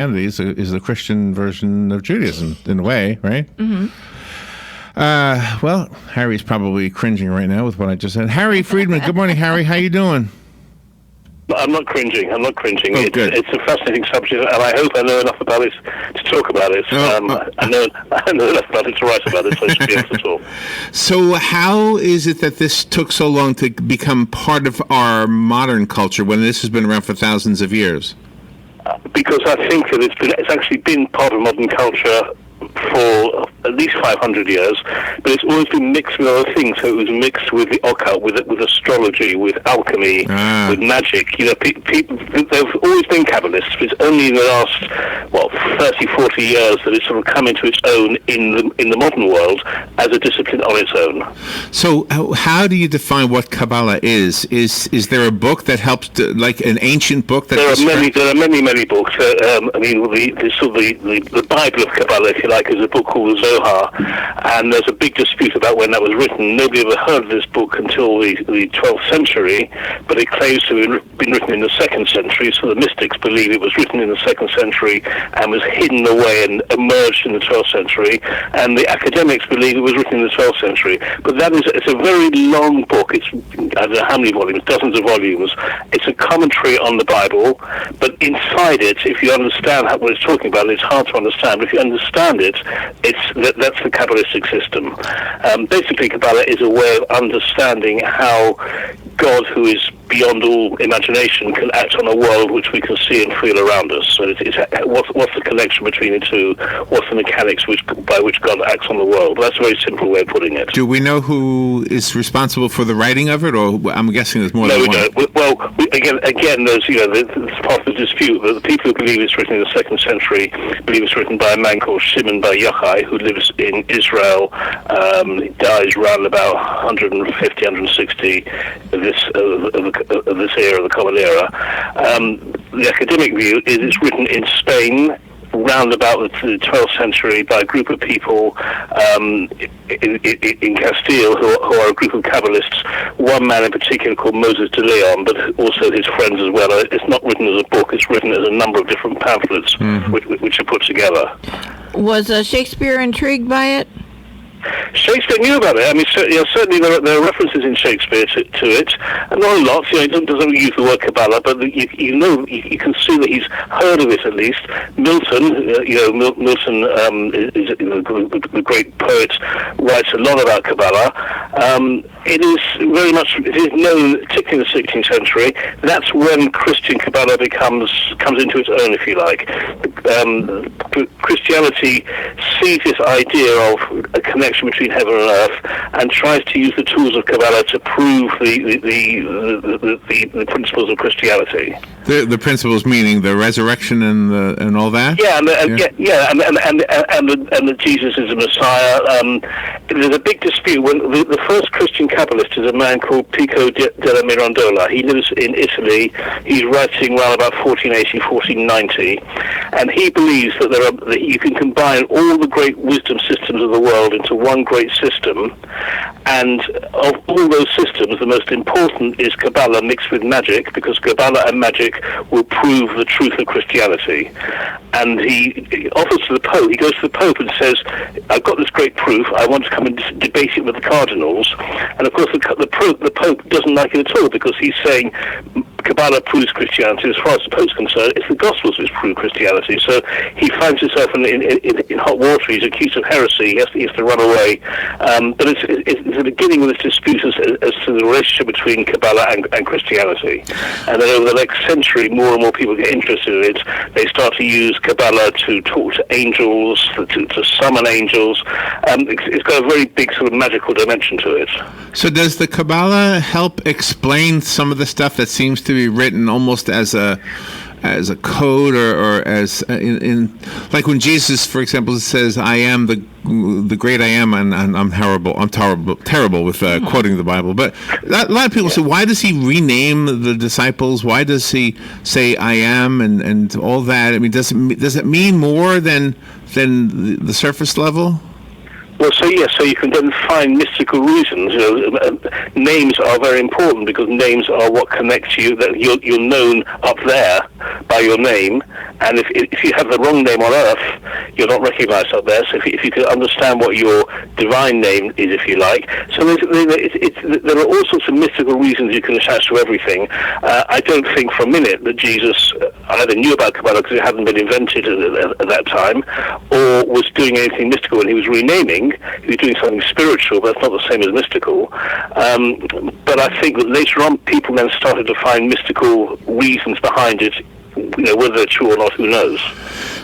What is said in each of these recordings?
is the Christian version of Judaism in a way, right? Mm-hmm. Well, Harry's probably cringing right now with what I just said. Harry Freedman, good morning, Harry. How you doing? I'm not cringing. Oh, good. It's a fascinating subject, and I hope I know enough about it to talk about it. I know enough about it to write about it, so I should be able to talk. So how is it that this took so long to become part of our modern culture when this has been around for thousands of years? Because I think that it's actually been part of modern culture for at least 500 years, but it's always been mixed with other things. So it was mixed with the occult, with astrology, with alchemy, with magic. You know, people, there've always been Kabbalists, but it's only in the last 30, 40 years that it's sort of come into its own in the modern world as a discipline on its own. So how do you define what Kabbalah is? Is there a book that helps, like an ancient book that? There are many books. I mean, the Bible of Kabbalah, if you like, is a book called the Zohar, and there's a big dispute about when that was written. Nobody ever heard of this book until the 12th century, but it claims to have been written in the 2nd century, so the mystics believe it was written in the 2nd century and was hidden away and emerged in the 12th century, and the academics believe it was written in the 12th century. But it's a very long book. It's, I don't know how many volumes, dozens of volumes. It's a commentary on the Bible, but inside it, if you understand what it's talking about, it's hard to understand, but if you understand it, that's the Kabbalistic system. Basically, Kabbalah is a way of understanding how God, who is beyond all imagination, can act on a world which we can see and feel around us. So what's the connection between the two? What's the mechanics by which God acts on the world? That's a very simple way of putting it. Do we know who is responsible for the writing of it, or I'm guessing there's more than one? No, we don't. Well, again, there's there's part of the dispute. But the people who believe it's written in the 2nd century believe it's written by a man called Shimon bar Yochai, who lives in Israel. He dies around about 150, 160 of this era, the Common Era. The academic view is it's written in Spain round about the 12th century by a group of people in Castile who are a group of Kabbalists. One man in particular called Moses de Leon, but also his friends as well. It's not written as a book, it's written as a number of different pamphlets which are put together. Was Shakespeare intrigued by it? Shakespeare knew about it. I mean, certainly there are references in Shakespeare to it, and not a lot. He doesn't use the word Kabbalah, but you can see that he's heard of it at least. Milton, Milton is the great poet, writes a lot about Kabbalah. It is known, particularly in the 16th century. That's when Christian Kabbalah comes into its own, if you like. Christianity sees this idea of a connection between heaven and earth and tries to use the tools of Kabbalah to prove the principles of Christianity. The principles meaning the resurrection and all that. Yeah, and that Jesus is the Messiah. There's a big dispute. When the first Christian Kabbalist is a man called Pico della Mirandola. He lives in Italy. He's writing around about 1480, 1490, and he believes that that you can combine all the great wisdom systems of the world into one great system, and of all those systems, the most important is Kabbalah mixed with magic, because Kabbalah and magic will prove the truth of Christianity. And he offers to the Pope, he goes to the Pope and says, I've got this great proof, I want to come and debate it with the cardinals. And of course the Pope doesn't like it at all, because he's saying Kabbalah proves Christianity. As far as the Pope's concerned, it's the Gospels which prove Christianity. So he finds himself in hot water. He's accused of heresy. He has to run away. But it's the beginning of this dispute as to the relationship between Kabbalah and Christianity. And then over the next century, more and more people get interested in it. They start to use Kabbalah to talk to angels, to summon angels. It's got a very big sort of magical dimension to it. So does the Kabbalah help explain some of the stuff that seems to be written almost as a code or as in like when Jesus, for example, says, "I am the great I am," and I'm terrible with quoting the Bible. But a lot of people say, why does he rename the disciples? Why does he say "I am" and all that? I mean, does it mean more than the surface level? Well, so you can then find mystical reasons. Names are very important because names are what connects you. That you're known up there by your name, and if you have the wrong name on earth, you're not recognised up there. So if you can understand what your divine name is, if you like, so there are all sorts of mystical reasons you can attach to everything. I don't think for a minute that Jesus either knew about Kabbalah because it hadn't been invented at that time, or was doing anything mystical when he was renaming. He was doing something spiritual, but that's not the same as mystical. But I think that later on, people then started to find mystical reasons behind it. Whether they're true or not, who knows?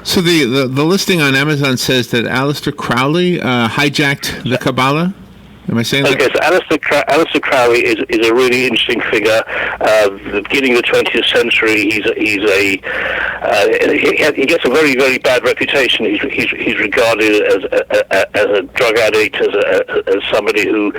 So the listing on Amazon says that Aleister Crowley hijacked the Kabbalah. Am I saying that? Okay, so Aleister Crowley is a really interesting figure. The beginning of the 20th century, he gets a very, very bad reputation. He's regarded as a drug addict, as somebody who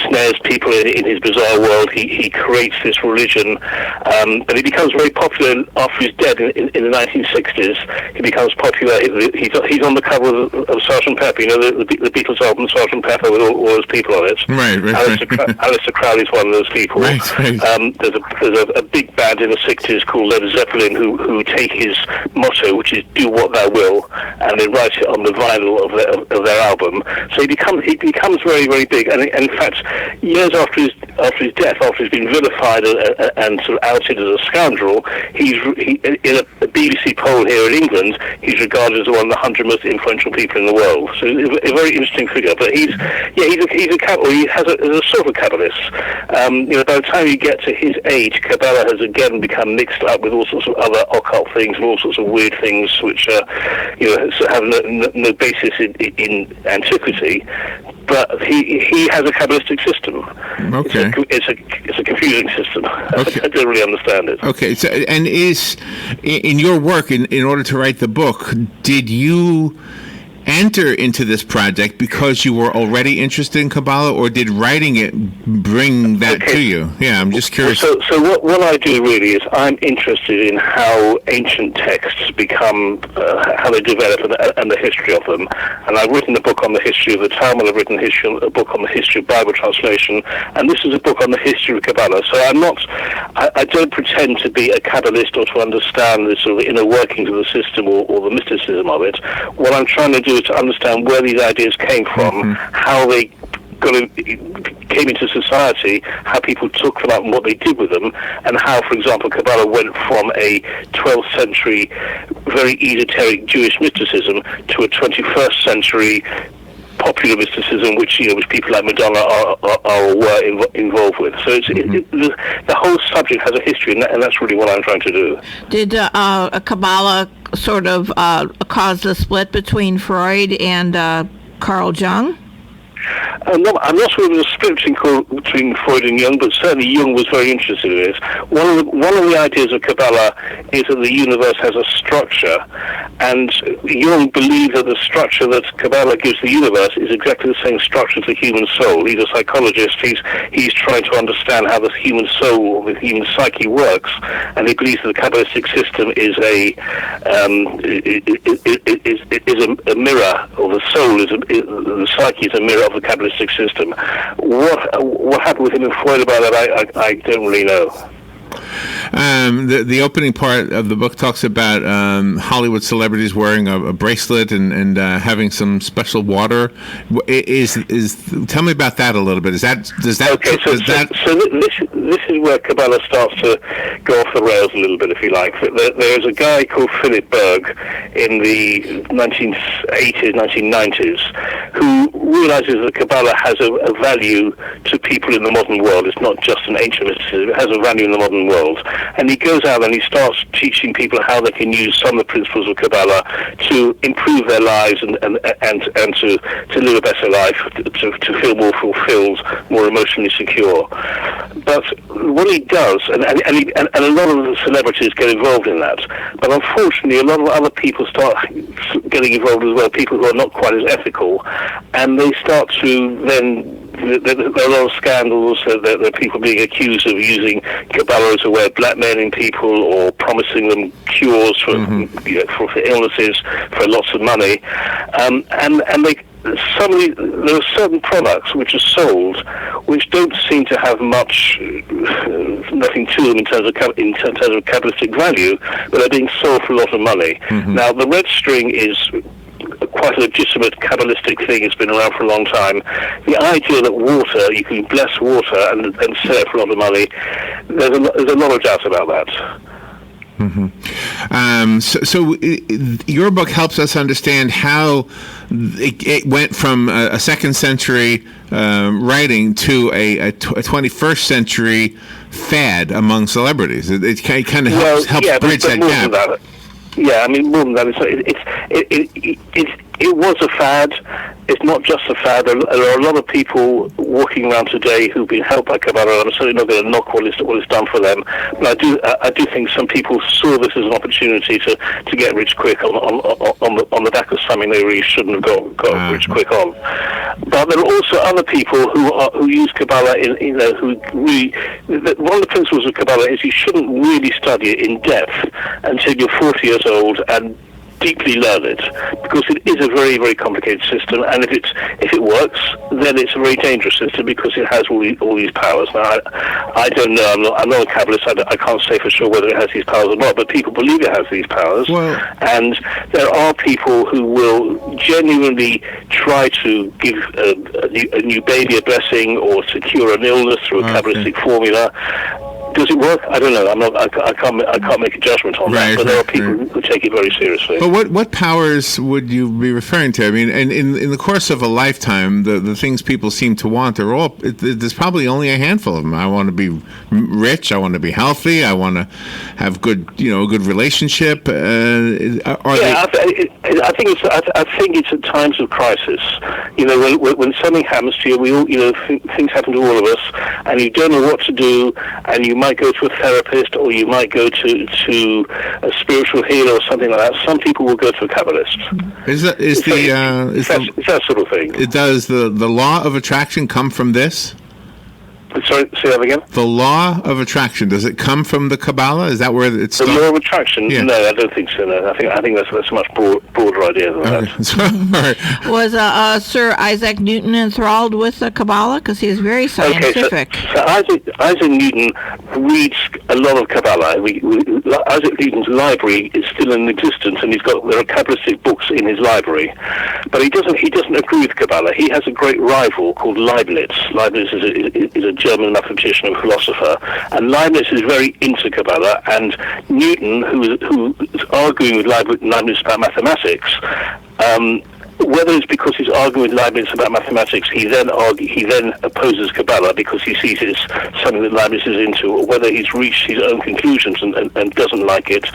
snares people in his bizarre world. He creates this religion, but he becomes very popular after he's dead in the 1960s. He becomes popular. He's on the cover of Sgt. Pepper, the Beatles album Sgt. Pepper with all those people on it. Right. Aleister Crowley's one of those people. Right. There's a big band in the 60s called Led Zeppelin who take his motto, which is "Do what thou will," and they write it on the vinyl of their album. So he becomes very, very big, and in fact, years after his death, after he's been vilified and sort of outed as a scoundrel, in a BBC poll here in England, he's regarded as one of the 100 most influential people in the world. So a very interesting figure. But he has a sort of Kabbalist. By the time you get to his age, Kabbalah has again become mixed up with all sorts of other occult things and all sorts of weird things which have no basis in antiquity. But he has a Kabbalistic system. Okay. It's a confusing system. Okay. I don't really understand it. Okay. So, and is in your work, in order to write the book, did you enter into this project because you were already interested in Kabbalah, or did writing it bring that to you? Yeah, I'm just curious. So what I do really is I'm interested in how ancient texts become, how they develop, and the history of them. And I've written a book on the history of the Talmud. I've written a book on the history of Bible translation, and this is a book on the history of Kabbalah. So I don't pretend to be a Kabbalist or to understand the sort of inner workings of the system or the mysticism of it. What I'm trying to do is to understand where these ideas came from, how they came into society, how people took them up and what they did with them, and how, for example, Kabbalah went from a 12th century very esoteric Jewish mysticism to a 21st century popular mysticism, which people like Madonna were involved with. So the whole subject has a history, and that's really what I'm trying to do. Did Kabbalah sort of cause the split between Freud and Carl Jung? I'm not sure there was a split between Freud and Jung, but certainly Jung was very interested in it. One of the ideas of Kabbalah is that the universe has a structure, and Jung believed that the structure that Kabbalah gives the universe is exactly the same structure as the human soul. He's a psychologist. He's trying to understand how the human soul, the human psyche works, and he believes that the Kabbalistic system is a mirror, or the soul the psyche is a mirror of the Kabbalistic system. What happened with him and Freud about that, I don't really know. The opening part of the book talks about Hollywood celebrities wearing a bracelet and having some special water. Tell me about that a little bit. This is where Kabbalah starts to go off the rails a little bit, if you like. There's a guy called Philip Berg in the 1980s, 1990s, who realizes that Kabbalah has a value to people in the modern world. It's not just an ancient mysticism. It has a value in the modern world. And he goes out and he starts teaching people how they can use some of the principles of Kabbalah to improve their lives and to live a better life, to feel more fulfilled, more emotionally secure. But what he does, and a lot of the celebrities get involved in that, but unfortunately a lot of other people start getting involved as well, people who are not quite as ethical, and they start to then, there are a lot of scandals. There are people being accused of using Kabbalah as a way of blackmailing people or promising them cures for illnesses for lots of money, and there are certain products which are sold which don't seem to have much, nothing to them in terms of Kabbalistic value, but are being sold for a lot of money. Now, the red string is quite a legitimate Kabbalistic thing. It's been around for a long time. The idea that water, you can bless water and sell it for a lot of money, there's a lot of doubt about that. Your book helps us understand how it went from a second century writing to a 21st century fad among celebrities. It kind of helps bridge that gap. Yeah, I mean, more than that, it was a fad. It's not just a fad. There are a lot of people walking around today who've been helped by Kabbalah. I'm certainly not going to knock what it's done for them, but I do think some people saw this as an opportunity to get rich quick on the back of something they really shouldn't have got rich quick on. But there are also other people who use Kabbalah who really. One of the principles of Kabbalah is you shouldn't really study it in depth until you're 40 years old and deeply learn it, because it is a very, very complicated system, and if it works, then it's a very dangerous system because it has all these powers. Now, I don't know. I'm not a Kabbalist. I can't say for sure whether it has these powers or not, but people believe it has these powers, and there are people who will genuinely try to give a new baby a blessing or to cure an illness through a Kabbalistic formula. Does it work? I don't know. I can't make a judgment on that. But there are people who take it very seriously. But what powers would you be referring to? I mean, and in the course of a lifetime, the things people seem to want are all. There's probably only a handful of them. I want to be rich. I want to be healthy. I want to have good relationship. I think it's at times of crisis. When something happens to you, we all, things happen to all of us, and you don't know what to do, and you might go to a therapist, or you might go to a spiritual healer or something like that. Some people will go to a Kabbalist. It's that sort of thing. Does the law of attraction come from this? Sorry, say that again? The law of attraction, does it come from the Kabbalah? Is that where it starts? The law of attraction? Yeah. No, I don't think so. No. I think that's a much broader idea than that. Right. Was Sir Isaac Newton enthralled with the Kabbalah? Because he is very scientific. So Isaac Newton reads a lot of Kabbalah. Isaac Newton's library is still in existence, and there are Kabbalistic books in his library. But he doesn't agree with Kabbalah. He has a great rival called Leibniz. Leibniz is a German mathematician and philosopher, and Leibniz is very into Kabbalah, and Newton, who is arguing with Leibniz about mathematics, whether it's because he's arguing with Leibniz about mathematics, he then opposes Kabbalah because he sees it as something that Leibniz is into, or whether he's reached his own conclusions and doesn't like it,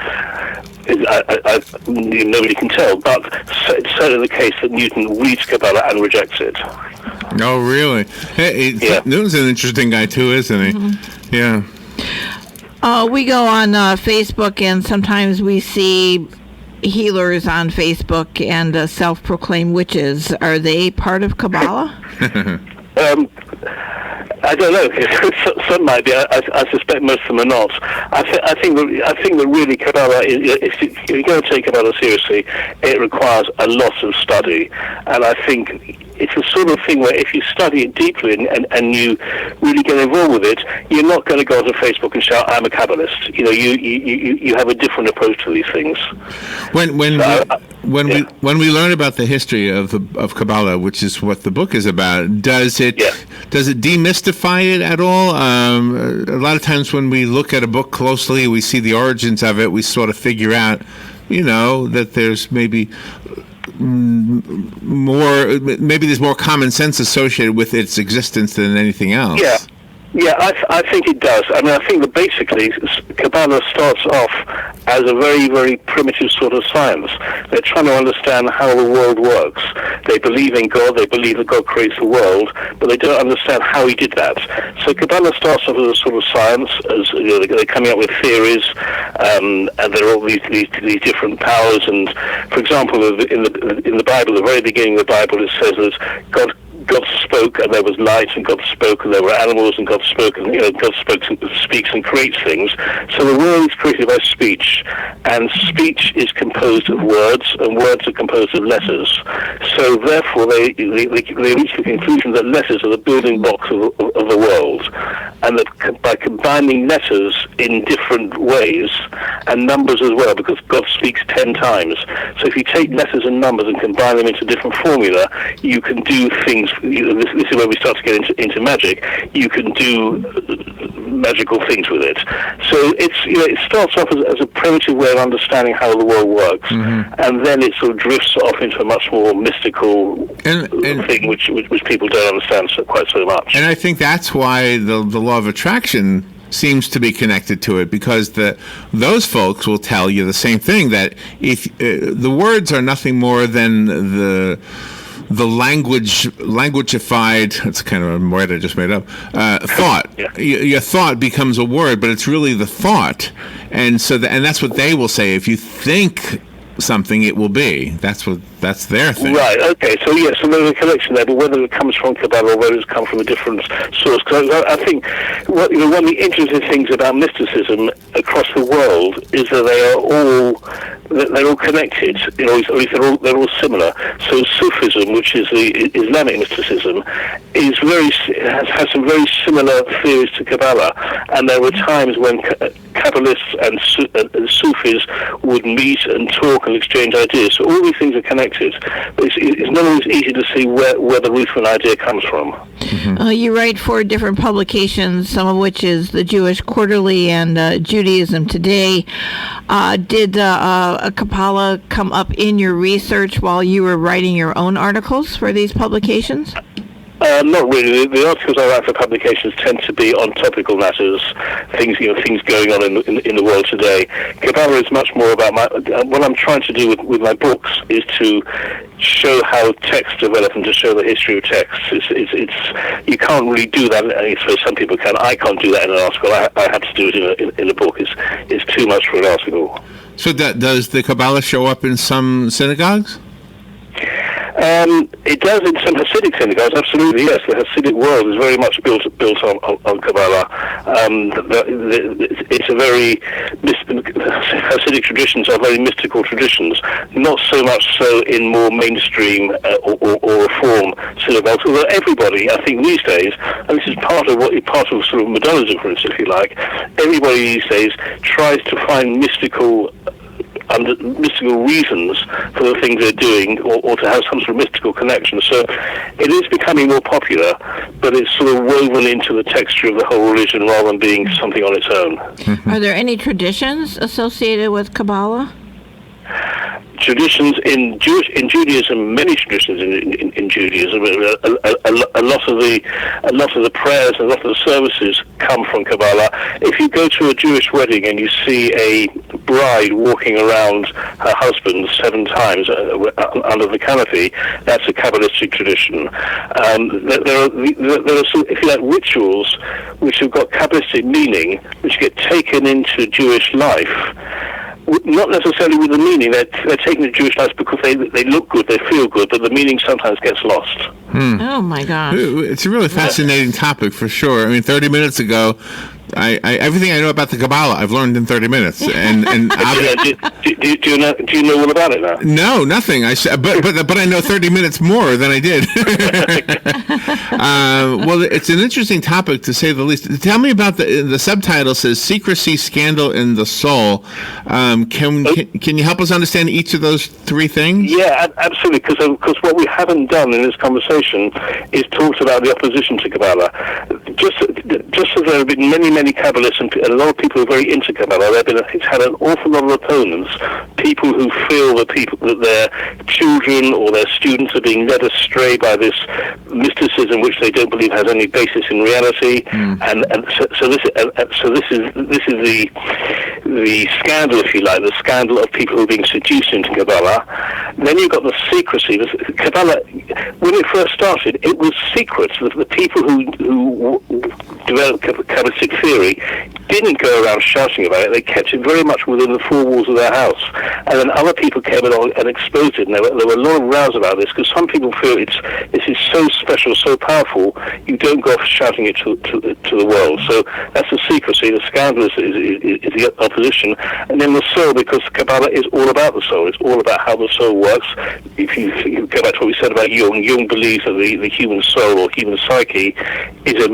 nobody can tell. But it's certainly the case that Newton reads Kabbalah and rejects it. Oh, really? Hey, Newton's an interesting guy too, isn't he? Mm-hmm. Yeah. We go on Facebook, and sometimes we see healers on Facebook and self-proclaimed witches. Are they part of Kabbalah? I don't know. Some might be. I suspect most of them are not. I think that really Kabbalah, if you're going to take Kabbalah seriously, it requires a lot of study, and I think it's the sort of thing where if you study it deeply and you really get involved with it, you're not going to go onto Facebook and shout, "I'm a Kabbalist." You have a different approach to these things. When we learn about the history of Kabbalah, which is what the book is about, does it demystify it at all? A lot of times when we look at a book closely, we see the origins of it. We sort of figure out, that there's maybe there's more common sense associated with its existence than anything else. Yeah, I think it does. I mean, I think that basically Kabbalah starts off as a very, very primitive sort of science. They're trying to understand how the world works. They believe in God, they believe that God creates the world, but they don't understand how he did that. So Kabbalah starts off as a sort of science, as they're coming up with theories, and there are all these different powers. And for example, in the Bible, the very beginning of the Bible, it says that God spoke and there was light, and God spoke and there were animals, and God spoke and God speaks and creates things. So the world is created by speech, and speech is composed of words, and words are composed of letters. So therefore they reach the conclusion that letters are the building blocks of the world, and that by combining letters in different ways, and numbers as well, because God speaks 10 times. So if you take letters and numbers and combine them into different formula, you can do things. This is where we start to get into magic. You can do magical things with it. So it starts off as a primitive way of understanding how the world works, and then it sort of drifts off into a much more mystical thing, which people don't understand quite so much. And I think that's why the law of attraction seems to be connected to it, because those folks will tell you the same thing, that if the words are nothing more than the languageified, that's kind of a word I just made up, thought. Yeah. Your thought becomes a word, but it's really the thought. And and that's what they will say. If you think something, it will be. That's their thing. Right, okay. So there's a connection there, but whether it comes from Kabbalah or whether it's come from a different source, because I think one of the interesting things about mysticism across the world is that they're all connected, at least they're all similar. So Sufism, which is the Islamic mysticism, has some very similar theories to Kabbalah, and there were times when Kabbalists and Sufis would meet and talk and exchange ideas. So all these things are connected. But it's not always easy to see where the root of an idea comes from. Mm-hmm. You write for different publications, some of which is the Jewish Quarterly and Judaism Today. Did a Kabbalah come up in your research while you were writing your own articles for these publications? Not really. The articles I write for publications tend to be on topical matters, things going on in the world today. Kabbalah is much more about what I'm trying to do with my books is to show how texts develop and to show the history of texts. It's you can't really do that. I suppose some people can. I can't do that in an article. I have to do it in a book. It's too much for an article. So does the Kabbalah show up in some synagogues? It does in some Hasidic synagogues, absolutely, yes. The Hasidic world is very much built on Kabbalah. It's a very Hasidic traditions are very mystical traditions, not so much so in more mainstream or reform synagogues. Although everybody, I think these days, and this is part of sort of Madonna's influence, if you like, everybody these days tries to find mystical reasons for the things they're doing, or to have some sort of mystical connection. So it is becoming more popular, but it's sort of woven into the texture of the whole religion rather than being something on its own. Are there any traditions associated with Kabbalah? Traditions in Judaism, many traditions in Judaism. A lot of the prayers and a lot of the services come from Kabbalah. If you go to a Jewish wedding and you see a bride walking around her husband 7 times under the canopy, that's a Kabbalistic tradition. There are if you like, rituals which have got Kabbalistic meaning, which get taken into Jewish life. Not necessarily with the meaning. They're taking the Jewish life because they look good, they feel good, but the meaning sometimes gets lost. Oh my gosh! It's a really fascinating topic for sure. I mean, 30 minutes ago, I everything I know about the Kabbalah I've learned in 30 minutes. And do you know all about it now? No, nothing. But I know 30 minutes more than I did. Well, it's an interesting topic to say the least. Tell me about the subtitle says "Secrecy, Scandal, and the Soul." Can you help us understand each of those 3 things? Yeah, absolutely. Because what we haven't done in this conversation is talked about the opposition to Kabbalah. Just as there have been many Kabbalists and a lot of people who are very into Kabbalah, it's had an awful lot of opponents, people who feel that their children or their students are being led astray by this mysticism, which they don't believe has any basis in reality. So this is the scandal, if you like, the scandal of people who are being seduced into Kabbalah. Then you've got the secrecy. The Kabbalah, when it first started, it was secret. The people who developed Kabbalistic theory didn't go around shouting about it. They kept it very much within the four walls of their house. And then other people came along and exposed it. And there were a lot of rows about this, because some people feel this is so special, so powerful, you don't go off shouting it to the world. So that's the secrecy. The scandal is the opposition. And then the soul, because Kabbalah is all about the soul. It's all about how the soul works. If you go back to what we said about Jung believes that the human soul or human psyche is a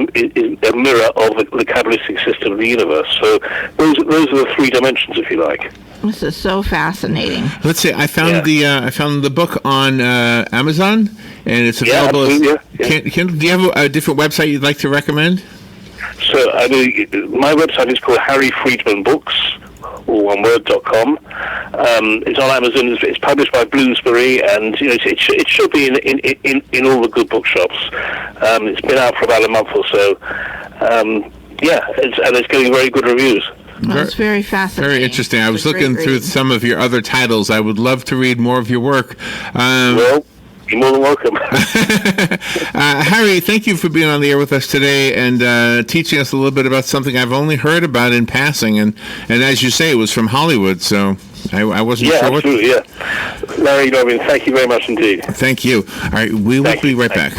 mirror of the Kabbalistic system of the universe. So those are the three dimensions, if you like. This is so fascinating. Let's see. I found the book on Amazon, and it's available. Do you have a different website you'd like to recommend? So my website is called Harry Freedman Books, or oneword.com. It's on Amazon. It's published by Bloomsbury, and it should be in all the good bookshops. It's been out for about a month or so. It's getting very good reviews. That's very fascinating. Very interesting. I was looking through some of your other titles. I would love to read more of your work. Well, you're more than welcome. Harry, thank you for being on the air with us today and teaching us a little bit about something I've only heard about in passing. And as you say, it was from Hollywood, so I wasn't sure. Absolutely, Larry Dobbin, thank you very much indeed. Thank you. All right, we will be right back.